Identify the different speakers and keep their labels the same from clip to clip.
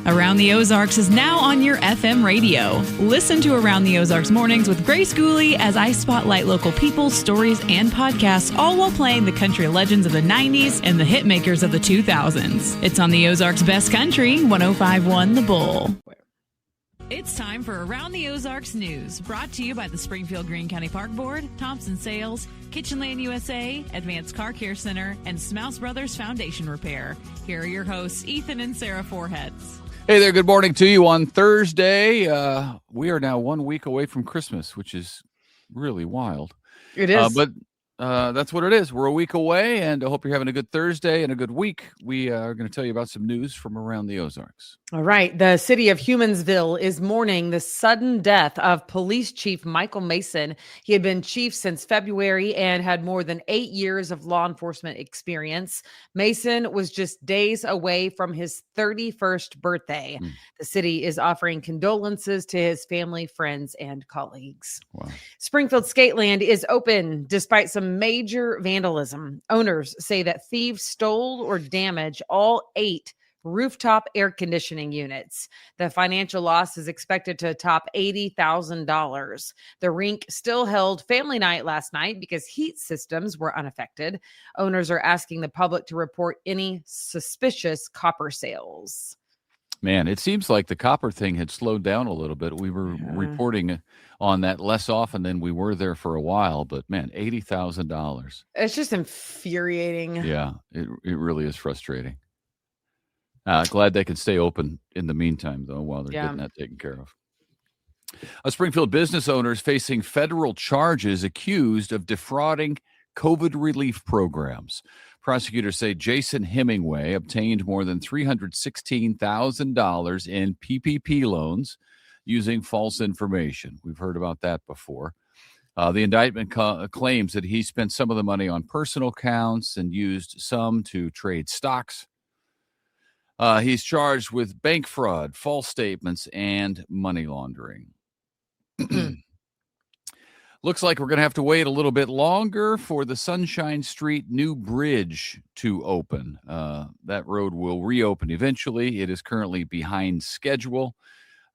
Speaker 1: Around the Ozarks is now on your FM radio. Listen to Around the Ozarks mornings with Grace Gooley as I spotlight local people, stories, and podcasts, all while playing the country legends of the 90s and the hit makers of the 2000s. It's on the Ozarks Best Country, 105.1 The Bull. It's time for Around the Ozarks News, brought to you by the Springfield-Greene County Park Board, Thompson Sales, Kitchenland USA, Advanced Car Care Center, and Smouse Brothers Foundation Repair. Here are your hosts, Ethan and Sarah Foreheads.
Speaker 2: Hey there, good morning to you on Thursday. We are now 1 week away from Christmas, which is really wild.
Speaker 3: It is.
Speaker 2: But that's what it is. We're a week away, and I hope you're having a good Thursday and a good week. We are going to tell you about some news from around the Ozarks.
Speaker 3: All right. The city of Humansville is mourning the sudden death of Police Chief Michael Mason. He had been chief since February and had more than 8 years of law enforcement experience. Mason was just days away from his 31st birthday. The city is offering condolences to his family, friends, and colleagues.
Speaker 2: Wow.
Speaker 3: Springfield Skateland is open despite some major vandalism. Owners say that thieves stole or damaged all 8 rooftop air conditioning units. The financial loss is expected to top $80,000. The rink still held family night last night because heat systems were unaffected. Owners are asking the public to report any suspicious copper sales.
Speaker 2: Man, it seems like the copper thing had slowed down a little bit. We were reporting on that less often than we were there for a while, but man, $80,000.
Speaker 3: It's just infuriating.
Speaker 2: Yeah, it really is frustrating. Glad they can stay open in the meantime, though, while they're getting that taken care of. A Springfield business owner is facing federal charges accused of defrauding COVID relief programs. Prosecutors say Jason Hemingway obtained more than $316,000 in PPP loans using false information. We've heard about that before. The indictment claims that he spent some of the money on personal accounts and used some to trade stocks. He's charged with bank fraud, false statements, and money laundering. Looks like we're going to have to wait a little bit longer for the Sunshine Street new bridge to open. That road will reopen eventually. It is currently behind schedule.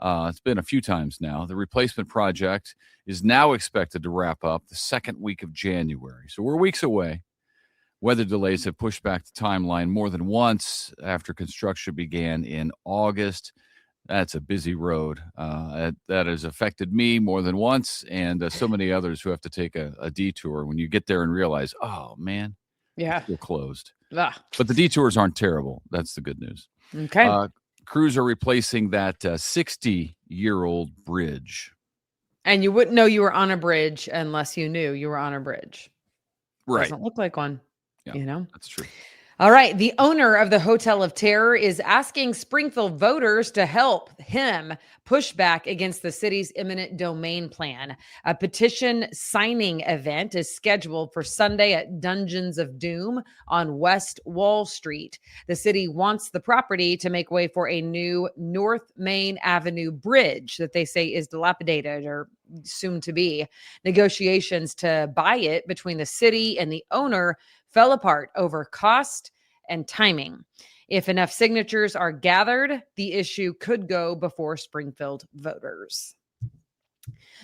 Speaker 2: It's been a few times now. The replacement project is now expected to wrap up the second week of January. So we're weeks away. Weather delays have pushed back the timeline more than once after construction began in August. That's a busy road. That has affected me more than once, and so many others who have to take a detour when you get there and realize, oh, man, it's still closed. But the detours aren't terrible. That's the good news.
Speaker 3: Okay.
Speaker 2: Crews are replacing that 60-year-old bridge.
Speaker 3: And you wouldn't know you were on a bridge unless you knew you were on a bridge.
Speaker 2: Right.
Speaker 3: Doesn't look like one.
Speaker 2: Yeah,
Speaker 3: you know,
Speaker 2: that's true.
Speaker 3: All right. The owner of the Hotel of Terror is asking Springfield voters to help him push back against the city's eminent domain plan. A petition signing event is scheduled for Sunday at Dungeons of Doom on West Wall Street. The city wants the property to make way for a new North Main Avenue bridge that they say is dilapidated or soon to be. Negotiations to buy it between the city and the owner fell apart over cost and timing. If enough signatures are gathered, the issue could go before Springfield voters.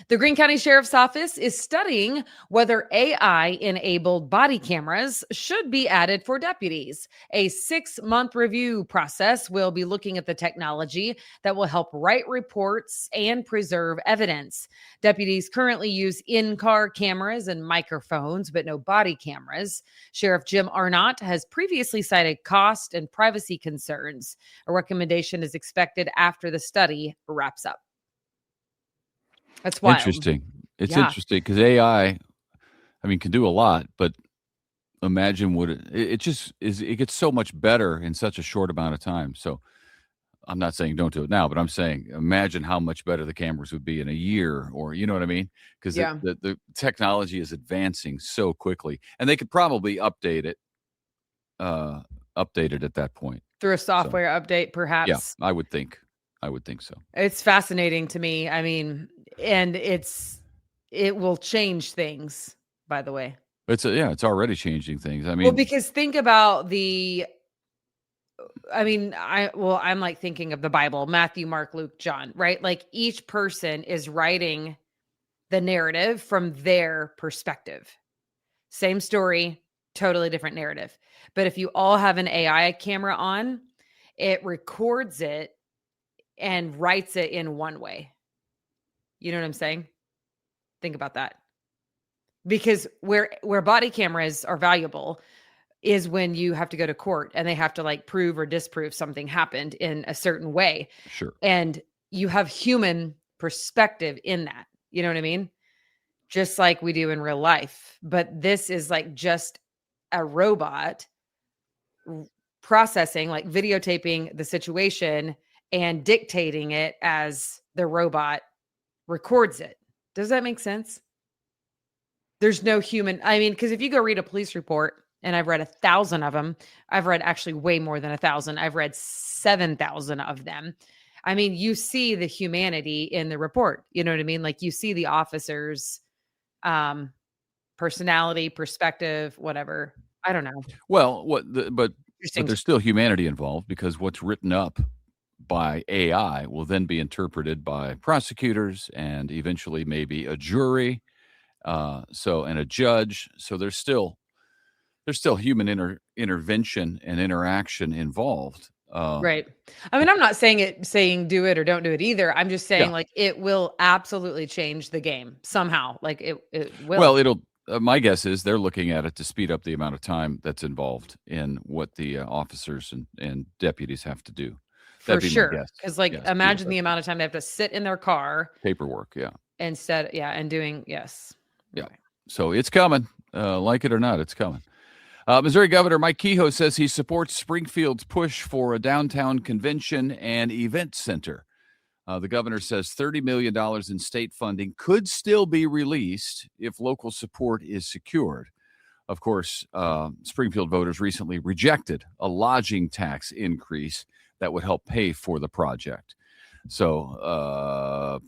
Speaker 3: The Greene County Sheriff's Office is studying whether AI-enabled body cameras should be added for deputies. A 6-month review process will be looking at the technology that will help write reports and preserve evidence. Deputies currently use in-car cameras and microphones, but no body cameras. Sheriff Jim Arnott has previously cited cost and privacy concerns. A recommendation is expected after the study wraps up. That's wild.
Speaker 2: Interesting. It's interesting because AI, can do a lot, but imagine what it just is. It gets so much better in such a short amount of time. So I'm not saying don't do it now, but I'm saying imagine how much better the cameras would be in a year, or you know what I mean? Because the technology is advancing so quickly, and they could probably update it at that point
Speaker 3: through a software update, perhaps.
Speaker 2: Yeah, I would think so.
Speaker 3: It's fascinating to me. And it will change things, by the way.
Speaker 2: It's already changing things.
Speaker 3: Well, because think about the I mean, I'm like thinking of the Bible, Matthew, Mark, Luke, John, right? Like each person is writing the narrative from their perspective. Same story, totally different narrative. But if you all have an AI camera on, it records it and writes it in one way. You know what I'm saying? Think about that. Because where body cameras are valuable is when you have to go to court and they have to like prove or disprove something happened in a certain way.
Speaker 2: Sure.
Speaker 3: And you have human perspective in that. You know what I mean? Just like we do in real life. But this is like just a robot processing, like videotaping the situation and dictating it as the robot records it. Does that make sense? There's no human. I mean, because if you go read a police report, and I've read 1,000 of them, I've read actually way more than 1,000. I've read 7,000 of them. I mean, you see the humanity in the report. You know what I mean? Like you see the officer's personality, perspective, whatever. I don't know.
Speaker 2: Well, but there's still humanity involved, because what's written up by AI will then be interpreted by prosecutors and eventually maybe a jury, and a judge. So there's still human intervention and interaction involved.
Speaker 3: Right. I mean, I'm not saying do it or don't do it either. I'm just saying like it will absolutely change the game somehow. Like it will.
Speaker 2: Well, it'll. My guess is they're looking at it to speed up the amount of time that's involved in what the officers and deputies have to do.
Speaker 3: For sure. Because imagine the amount of time they have to sit in their car.
Speaker 2: Paperwork. Yeah.
Speaker 3: And doing. Yes.
Speaker 2: Yeah. Right. So it's coming. Like it or not, it's coming. Missouri Governor Mike Kehoe says he supports Springfield's push for a downtown convention and event center. The governor says $30 million in state funding could still be released if local support is secured. Of course, Springfield voters recently rejected a lodging tax increase that would help pay for the project. So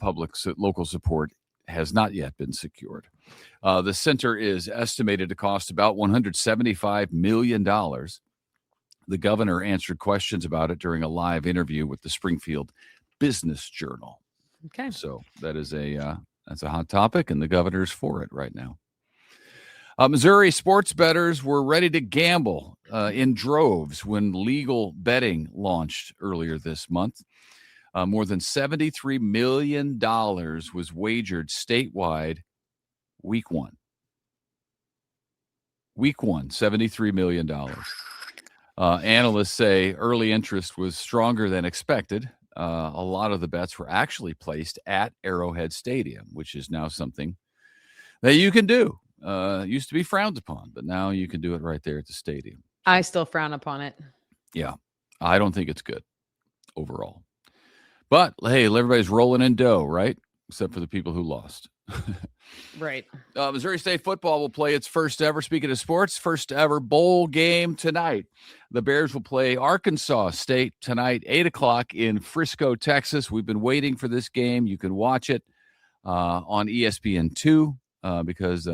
Speaker 2: local support has not yet been secured. The center is estimated to cost about $175 million. The governor answered questions about it during a live interview with the Springfield Business Journal.
Speaker 3: Okay.
Speaker 2: So that's a hot topic, and the governor's for it right now. Missouri sports bettors were ready to gamble in droves when legal betting launched earlier this month. More than $73 million was wagered statewide week one. Week one, $73 million. Analysts say early interest was stronger than expected. A lot of the bets were actually placed at Arrowhead Stadium, which is now something that you can do. Used to be frowned upon, but now you can do it right there at the stadium.
Speaker 3: I still frown upon it.
Speaker 2: Yeah, I don't think it's good overall. But, hey, everybody's rolling in dough, right? Except for the people who lost.
Speaker 3: Right.
Speaker 2: Missouri State football will play its first ever, speaking of sports, first ever bowl game tonight. The Bears will play Arkansas State tonight, 8 o'clock in Frisco, Texas. We've been waiting for this game. You can watch it on ESPN2 because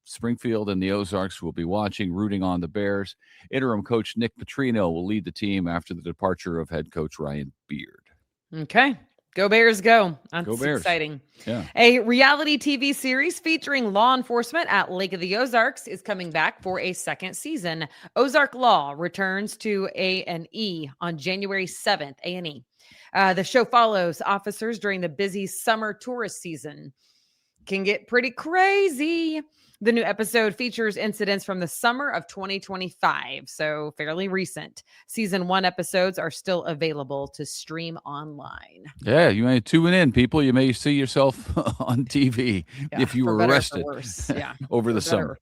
Speaker 2: Springfield and the Ozarks will be watching, rooting on the Bears. Interim coach Nick Petrino will lead the team after the departure of head coach Ryan Beard.
Speaker 3: Okay. Go Bears, go. That's
Speaker 2: go Bears.
Speaker 3: Exciting.
Speaker 2: Yeah.
Speaker 3: A reality TV series featuring law enforcement at Lake of the Ozarks is coming back for a second season. Ozark Law returns to A&E on January 7th, A&E. The show follows officers during the busy summer tourist season. Can get pretty crazy. The new episode features incidents from the summer of 2025, so fairly recent. Season 1 episodes are still available to stream online.
Speaker 2: Yeah, you may tune in, people. You may see yourself on TV if you were arrested over the summer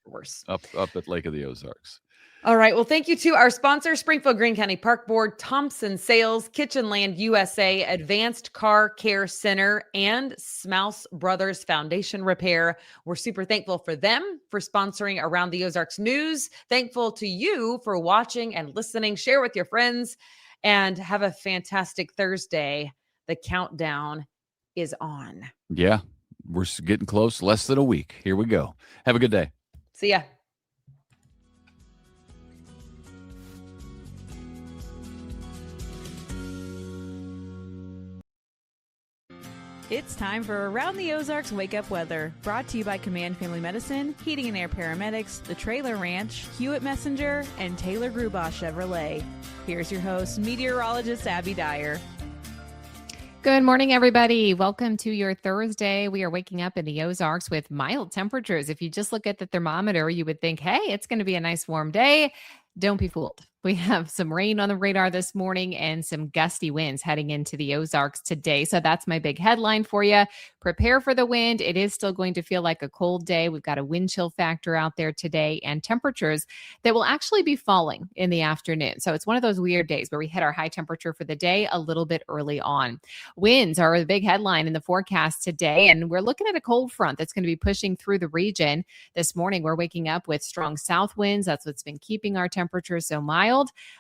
Speaker 2: up at Lake of the Ozarks.
Speaker 3: All right. Well, thank you to our sponsor, Springfield Greene County Park Board, Thompson Sales, Kitchenland USA, Advanced Car Care Center, and Smouse Brothers Foundation Repair. We're super thankful for them for sponsoring Around the Ozarks News. Thankful to you for watching and listening. Share with your friends and have a fantastic Thursday. The countdown is on.
Speaker 2: Yeah, we're getting close. Less than a week. Here we go. Have a good day.
Speaker 3: See ya.
Speaker 1: It's time for Around the Ozarks Wake Up Weather, brought to you by Command Family Medicine, Heating and Air Paramedics, The Trailer Ranch, Hewitt Messenger, and Taylor Grubaugh Chevrolet. Here's your host, meteorologist Abby Dyer.
Speaker 4: Good morning, everybody. Welcome to your Thursday. We are waking up in the Ozarks with mild temperatures. If you just look at the thermometer, you would think, hey, it's going to be a nice warm day. Don't be fooled. We have some rain on the radar this morning and some gusty winds heading into the Ozarks today. So that's my big headline for you. Prepare for the wind. It is still going to feel like a cold day. We've got a wind chill factor out there today and temperatures that will actually be falling in the afternoon. So it's one of those weird days where we hit our high temperature for the day a little bit early on. Winds are the big headline in the forecast today, and we're looking at a cold front that's going to be pushing through the region. This morning, we're waking up with strong south winds. That's what's been keeping our temperatures so mild.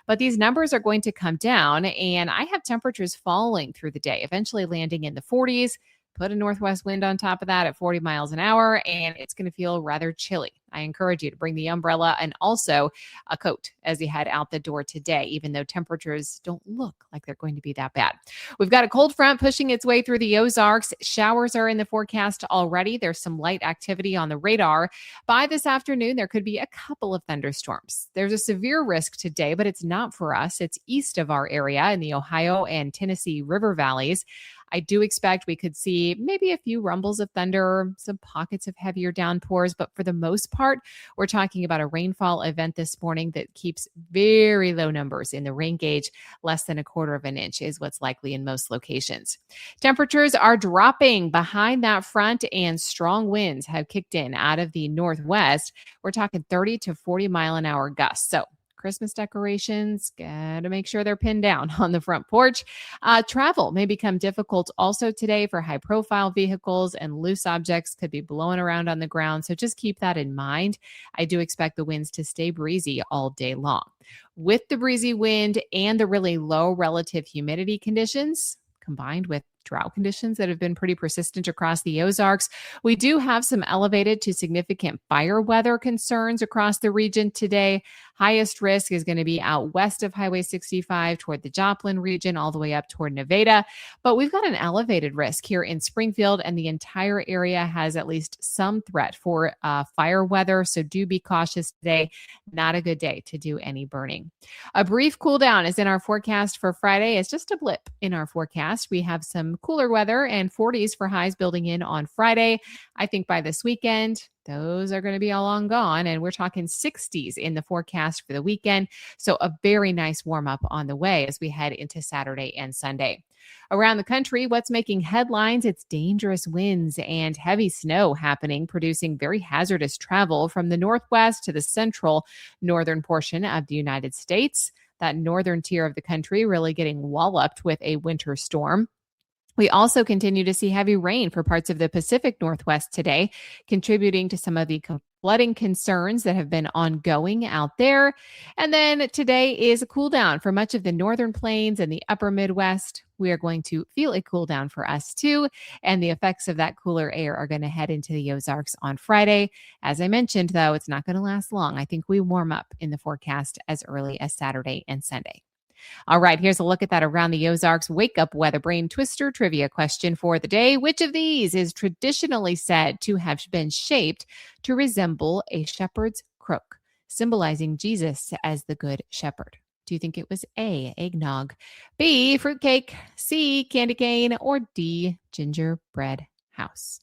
Speaker 4: But these numbers are going to come down, and I have temperatures falling through the day, eventually landing in the 40s. Put a northwest wind on top of that at 40 miles an hour, and it's going to feel rather chilly. I encourage you to bring the umbrella and also a coat as you head out the door today, even though temperatures don't look like they're going to be that bad. We've got a cold front pushing its way through the Ozarks. Showers are in the forecast already. There's some light activity on the radar. By this afternoon, there could be a couple of thunderstorms. There's a severe risk today, but it's not for us. It's east of our area in the Ohio and Tennessee River valleys. I do expect we could see maybe a few rumbles of thunder, some pockets of heavier downpours, but for the most part, we're talking about a rainfall event this morning that keeps very low numbers in the rain gauge. Less than 1/4 of an inch is what's likely in most locations. Temperatures are dropping behind that front, and strong winds have kicked in out of the northwest. We're talking 30 to 40 mile an hour gusts. So Christmas decorations, gotta make sure they're pinned down on the front porch. Travel may become difficult also today for high profile vehicles, and loose objects could be blowing around on the ground. So just keep that in mind. I do expect the winds to stay breezy all day long. With the breezy wind and the really low relative humidity conditions, combined with drought conditions that have been pretty persistent across the Ozarks, we do have some elevated to significant fire weather concerns across the region today. Highest risk is going to be out west of Highway 65 toward the Joplin region, all the way up toward Nevada. But we've got an elevated risk here in Springfield, and the entire area has at least some threat for fire weather. So do be cautious today. Not a good day to do any burning. A brief cool down is in our forecast for Friday. It's just a blip in our forecast. We have some cooler weather and 40s for highs building in on Friday. I think by this weekend, those are going to be all long gone, and we're talking 60s in the forecast for the weekend. So a very nice warm up on the way as we head into Saturday and Sunday. Around the country, what's making headlines? It's dangerous winds and heavy snow happening, producing very hazardous travel from the northwest to the central northern portion of the United States. That northern tier of the country really getting walloped with a winter storm. We also continue to see heavy rain for parts of the Pacific Northwest today, contributing to some of the flooding concerns that have been ongoing out there. And then today is a cool down for much of the northern plains and the upper Midwest. We are going to feel a cool down for us too. And the effects of that cooler air are going to head into the Ozarks on Friday. As I mentioned, though, it's not going to last long. I think we warm up in the forecast as early as Saturday and Sunday. All right, here's a look at that Around the Ozarks Wake Up Weather Brain Twister trivia question for the day. Which of these is traditionally said to have been shaped to resemble a shepherd's crook, symbolizing Jesus as the good shepherd? Do you think it was A, eggnog, B, fruitcake, C, candy cane, or D, gingerbread house?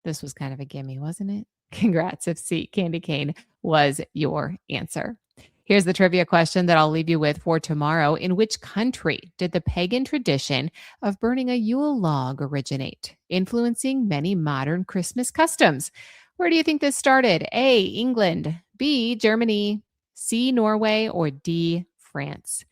Speaker 4: This was kind of a gimme, wasn't it? Congrats if C, candy cane, was your answer. Here's the trivia question that I'll leave you with for tomorrow. In which country did the pagan tradition of burning a Yule log originate, influencing many modern Christmas customs? Where do you think this started? A, England, B, Germany, C, Norway, or D, France?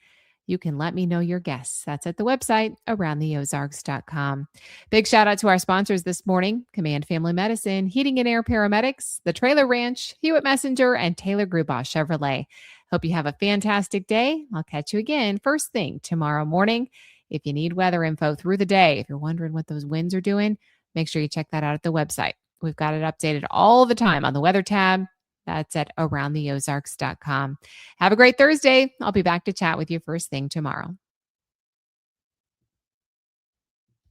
Speaker 4: You can let me know your guess. That's at the website, aroundtheozarks.com. Big shout out to our sponsors this morning: Command Family Medicine, Heating and Air Paramedics, The Trailer Ranch, Hewitt Messenger, and Taylor Grubaugh Chevrolet. Hope you have a fantastic day. I'll catch you again first thing tomorrow morning. If you need weather info through the day, if you're wondering what those winds are doing, make sure you check that out at the website. We've got it updated all the time on the weather tab. That's at aroundtheozarks.com. Have a great Thursday. I'll be back to chat with you first thing tomorrow.